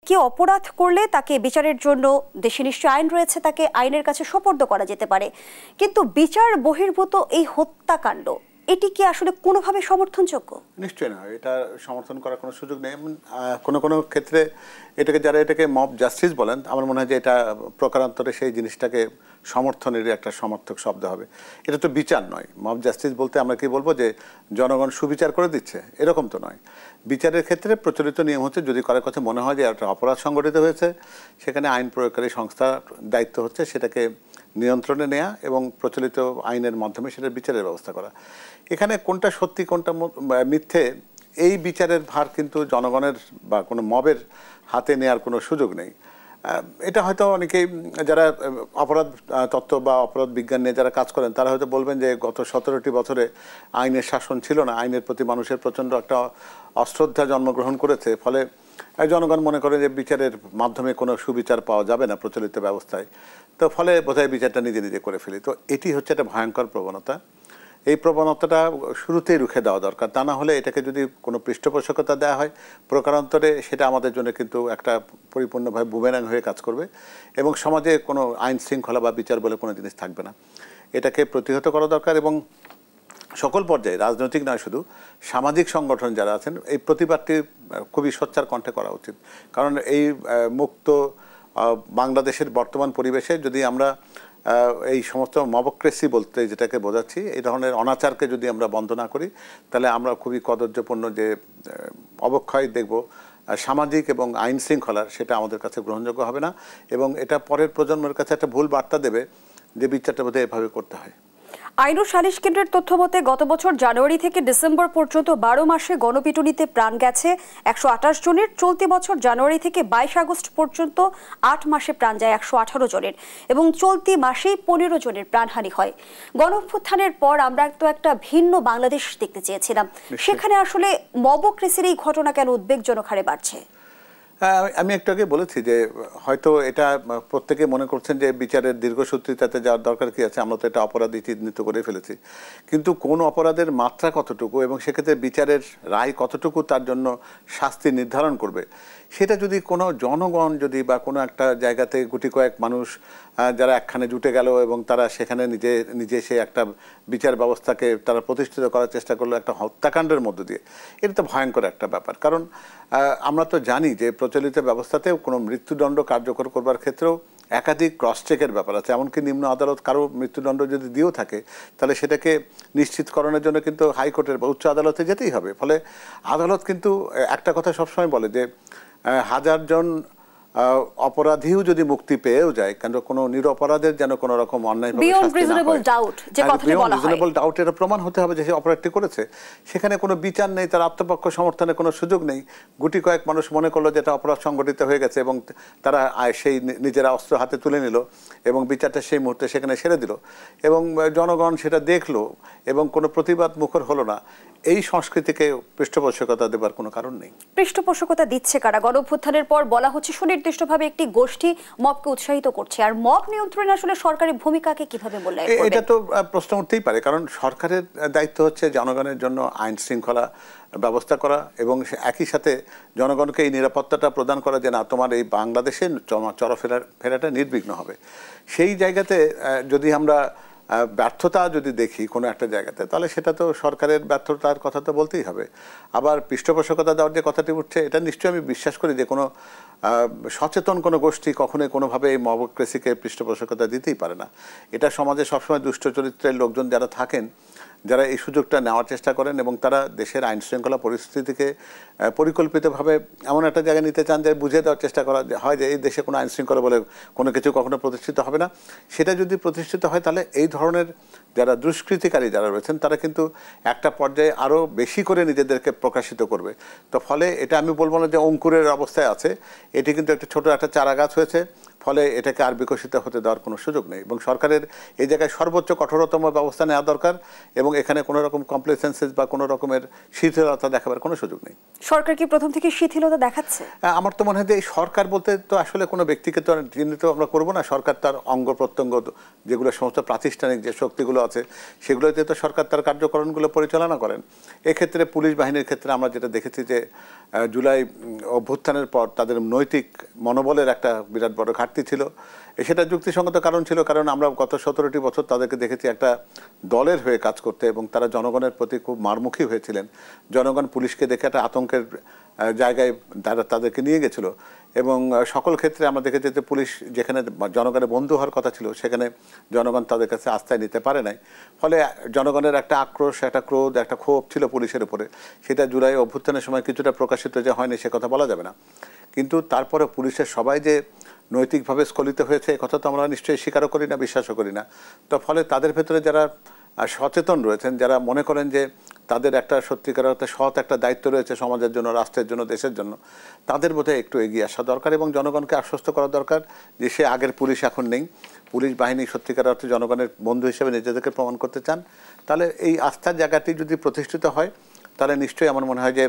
কেউ অপরাধ করলে তাকে বিচারের জন্য দেশে নিশ্চয় আইন রয়েছে, তাকে আইনের কাছে সোপর্দ করা যেতে পারে, কিন্তু বিচার বহির্ভূত এই হত্যাকাণ্ড এটি কি আসলে কোনোভাবে সমর্থনযোগ্য? নিশ্চয়ই না, এটা সমর্থন করার কোনো সুযোগ নেই। কোনো কোনো ক্ষেত্রে যারা এটাকে মব জাস্টিস বলেন, আমার মনে হয় যে এটা প্রকারান্তরে সেই জিনিসটাকে সমর্থনের একটা সমর্থক শব্দ হবে। এটা তো বিচার নয়। মব জাস্টিস বলতে আমরা কি বলবো যে জনগণ সুবিচার করে দিচ্ছে, এরকম তো নয়। বিচারের ক্ষেত্রে প্রচলিত নিয়ম হচ্ছে যদি কারোর কাছে মনে হয় যে একটা অপরাধ সংগঠিত হয়েছে, সেখানে আইন প্রয়োগকারী সংস্থার দায়িত্ব হচ্ছে সেটাকে নিয়ন্ত্রণে নেওয়া এবং প্রচলিত আইনের মাধ্যমে সেটার বিচারের ব্যবস্থা করা। এখানে কোনটা সত্যি কোনটা মিথ্যে, এই বিচারের ভার কিন্তু জনগণের বা কোনো মবের হাতে নেওয়ার কোনো সুযোগ নেই। এটা হয়তো অনেকেই যারা অপরাধ তত্ত্ব বা অপরাধ বিজ্ঞান নিয়ে যারা কাজ করেন তারা হয়তো বলবেন যে গত 17টি বছরে আইনের শাসন ছিল না, আইনের প্রতি মানুষের প্রচণ্ড একটা অশ্রদ্ধা জন্মগ্রহণ করেছে, ফলে জনগণ মনে করে যে বিচারের মাধ্যমে কোনো সুবিচার পাওয়া যাবে না প্রচলিত ব্যবস্থায়, তো ফলে বোধহয় বিচারটা নিজে নিজে করে ফেলি। তো এটি হচ্ছে একটা ভয়ঙ্কর প্রবণতা। এই প্রবণতাটা শুরুতেই রুখে দেওয়া দরকার, তা না হলে এটাকে যদি কোনো পৃষ্ঠপোষকতা দেওয়া হয় প্রকারান্তরে সেটা আমাদের জন্য কিন্তু একটা পরিপূর্ণভাবে বুমেরাং হয়ে কাজ করবে এবং সমাজে কোনো আইন শৃঙ্খলা বা বিচার বলে কোনো জিনিস থাকবে না। এটাকে প্রতিহত করা দরকার এবং সকল পর্যায়ে, রাজনৈতিক নয় শুধু, সামাজিক সংগঠন যারা আছেন এই প্রতিবাদটি খুবই সোচ্চার কণ্ঠে করা উচিত। কারণ এই মুক্ত বাংলাদেশের বর্তমান পরিবেশে যদি আমরা এই সমস্ত মবক্রেসি বলতে যেটাকে বোঝাচ্ছি, এই ধরনের অনাচারকে যদি আমরা বন্ধ না করি, তাহলে আমরা খুবই কদর্যপূর্ণ যে অবক্ষয় দেখব সামাজিক এবং আইন শৃঙ্খলার, সেটা আমাদের কাছে গ্রহণযোগ্য হবে না এবং এটা পরের প্রজন্মের কাছে একটা ভুল বার্তা দেবে যে বিচারটা বোধহয় এভাবে করতে হয়। আইন ও সালিশ কেন্দ্রের তথ্য মতে গত বছর জানুয়ারি থেকে ডিসেম্বর পর্যন্ত 12 মাসে গণপিটুনিতে প্রাণ গেছে 128 জনের। চলতি বছর জানুয়ারি থেকে 22 আগস্ট পর্যন্ত 8 মাসে প্রাণ যায় 118 জনের এবং চলতি মাসেই 15 জনের প্রাণহানি হয়। গণঅভ্যুত্থানের পর আমরা তো একটা ভিন্ন বাংলাদেশ দেখতে চেয়েছিলাম, সেখানে আসলে মবক্রেসির এই ঘটনা কেন উদ্বেগজনক হারে বাড়ছে? আমি একটু আগে বলেছি যে হয়তো এটা প্রত্যেকে মনে করছেন যে বিচারের দীর্ঘসূত্রিতাতে যাওয়ার দরকার কি আছে, আমরা তো এটা অপরাধী চিহ্নিত করে ফেলেছি, কিন্তু কোন অপরাধের মাত্রা কতটুকু এবং সেক্ষেত্রে বিচারের রায় কতটুকু তার জন্য শাস্তি নির্ধারণ করবে, সেটা যদি কোনো জনগণ যদি বা কোনো একটা জায়গাতে গুটি কয়েক মানুষ যারা একখানে জুটে গেল এবং তারা সেখানে নিজে সে একটা বিচার ব্যবস্থাকে তারা প্রতিষ্ঠিত করার চেষ্টা করলো একটা হত্যাকাণ্ডের মধ্য দিয়ে, এটা তো ভয়ঙ্কর একটা ব্যাপার। কারণ আমরা তো জানি যে প্রচলিত ব্যবস্থাতেও কোনো মৃত্যুদণ্ড কার্যকর করবার ক্ষেত্রেও একাধিক ক্রস চেকের ব্যাপার আছে। এমনকি নিম্ন আদালত কারো মৃত্যুদণ্ড যদি দিয়েও থাকে তাহলে সেটাকে নিশ্চিতকরণের জন্য কিন্তু হাইকোর্টের বা উচ্চ আদালতে যেতেই হবে। ফলে আদালত কিন্তু একটা কথা সবসময় বলে যে 1000 জন অপরাধীও যদি মুক্তি পেয়েও যায়, কেন কোনো নিরপরাধের যেন কোনো রকম অন্যায় রিজনেবল ডাউট এটা প্রমাণ হতে হবে যে সে অপরাধটি করেছে। সেখানে কোনো বিচার নেই, তার আত্মপক্ষ সমর্থনের কোনো সুযোগ নেই। গুটি কয়েক মানুষ মনে করলো যে এটা অপরাধ সংগঠিত হয়ে গেছে এবং তারা সেই নিজেরা অস্ত্র হাতে তুলে নিল এবং বিচারটা সেই মুহূর্তে সেখানে সেরে দিল এবং জনগণ সেটা দেখলো এবং কোনো প্রতিবাদ মুখর হলো না। এই সংস্কৃতিকে পৃষ্ঠপোষকতা দেবার কোনো কারণ নেই। পৃষ্ঠপোষকতা দিচ্ছে কারা? গণঅভ্যুত্থানের পর বলা হচ্ছে সুনির্দিষ্টভাবে একটি গোষ্ঠী মবকে উৎসাহিত করছে, আর মব নিয়ন্ত্রণে আসলে সরকারের ভূমিকাকে কিভাবে মূল্যায়ন করবে? এটা তো প্রশ্ন উঠতেই পারে, কারণ সরকারের দায়িত্ব হচ্ছে জনগণের জন্য আইন শৃঙ্খলা ব্যবস্থা করা এবং একই সাথে জনগণকে এই নিরাপত্তাটা প্রদান করা যে না তোমার এই বাংলাদেশে চলাফেরাটা নির্বিঘ্ন হবে। সেই জায়গাতে যদি আমরা ব্যর্থতা যদি দেখি কোনো একটা জায়গাতে, তাহলে সেটা তো সরকারের ব্যর্থতার কথা তো বলতেই হবে। আবার পৃষ্ঠপোষকতা দেওয়ার যে কথাটি উঠছে, এটা নিশ্চয়ই আমি বিশ্বাস করি যে কোনো সচেতন কোনো গোষ্ঠী কখনোই কোনোভাবে এই মবক্রেসিকে পৃষ্ঠপোষকতা দিতেই পারে না। এটা সমাজে সবসময় দুষ্ট চরিত্রের লোকজন যারা থাকেন, যারা এই সুযোগটা নেওয়ার চেষ্টা করেন এবং তারা দেশের আইন শৃঙ্খলা পরিস্থিতিকে পরিকল্পিতভাবে এমন একটা জায়গায় নিতে চান যে বুঝিয়ে দেওয়ার চেষ্টা করা হয় যে এই দেশে কোনো আইন শৃঙ্খলা বলে কোনো কিছু কখনো প্রতিষ্ঠিত হবে না। সেটা যদি প্রতিষ্ঠিত হয় তাহলে এই ধরনের যারা দুষ্কৃতিকারী যারা রয়েছেন তারা কিন্তু একটা পর্যায়ে আরও বেশি করে নিজেদেরকে প্রকাশিত করবে। তো ফলে এটা আমি বলবো না যে অঙ্কুরের অবস্থায় আছে, এটি কিন্তু একটা ছোট একটা চারা গাছ হয়েছে, ফলে এটাকে আর বিকশিত হতে দেওয়ার কোনো সুযোগ নেই এবং সরকারের এই জায়গায় সর্বোচ্চ কঠোরতম ব্যবস্থা নেওয়া দরকার এবং এখানে কোনো রকম কমপ্লেসেন্সেস বা কোনো রকমের শিথিলতা দেখাবার কোনো সুযোগ নেই। সরকার কি প্রথম থেকে শিথিলতা দেখাচ্ছে? আমার তো মনে হয় যে এই সরকার বলতে তো আসলে কোনো ব্যক্তিকে তো চিহ্নিত আমরা করবো না। সরকার তার অঙ্গ প্রত্যঙ্গ যেগুলো সমস্ত প্রাতিষ্ঠানিক যে শক্তিগুলো আছে সেগুলোতে তো সরকার তার কার্যক্রমগুলো পরিচালনা করেন। এক্ষেত্রে পুলিশ বাহিনীর ক্ষেত্রে আমরা যেটা দেখেছি যে জুলাই অভ্যুত্থানের পর তাদের নৈতিক মনোবলের একটা বিরাট বড় ঘাটতি ছিল। সেটা যুক্তিসঙ্গত কারণ ছিল, কারণ আমরা গত 17টি বছর তাদেরকে দেখেছি একটা দলের হয়ে কাজ করতে, এবং তারা জনগণের প্রতি খুব মারমুখী হয়েছিলেন। জনগণ পুলিশকে দেখে একটা আতঙ্কের জায়গায় তাদেরকে নিয়ে গেছিল, এবং সকল ক্ষেত্রে আমরা দেখেছি যে পুলিশ যেখানে জনগণের বন্ধু হওয়ার কথা ছিল সেখানে জনগণ তাদের কাছে আস্থায় নিতে পারে নাই। ফলে জনগণের একটা আক্রোশ, একটা ক্রোধ, একটা ক্ষোভ ছিল পুলিশের উপরে। সেটা জুলাই অভ্যুত্থানের সময় কিছুটা প্রকাশিত যে হয়নি সে কথা বলা যাবে না, কিন্তু তারপরে পুলিশের সবাই যে নৈতিকভাবে স্খলিত হয়েছে এ কথা তো আমরা নিশ্চয়ই স্বীকারও করি না, বিশ্বাসও করি না। তো ফলে তাদের ভেতরে যারা সচেতন রয়েছেন, যারা মনে করেন যে তাদের একটা সত্যিকার অর্থে সৎ একটা দায়িত্ব রয়েছে সমাজের জন্য, রাষ্ট্রের জন্য, দেশের জন্য, তাদের বোধহয় একটু এগিয়ে আসা দরকার এবং জনগণকে আশ্বস্ত করা দরকার যে সে আগের পুলিশ এখন নেই। পুলিশ বাহিনী সত্যিকার অর্থে জনগণের বন্ধু হিসেবে নিজেদেরকে প্রমাণ করতে চান। তাহলে এই আস্থার জায়গাটি যদি প্রতিষ্ঠিত হয় তাহলে নিশ্চয়ই আমার মনে হয় যে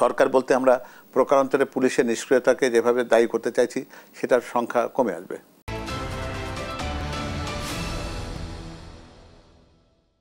সরকার বলতে আমরা প্রকারান্তরে পুলিশের নিষ্ক্রিয়তাকে যেভাবে দায়ী করতে চাইছি সেটার সংখ্যা কমে আসবে।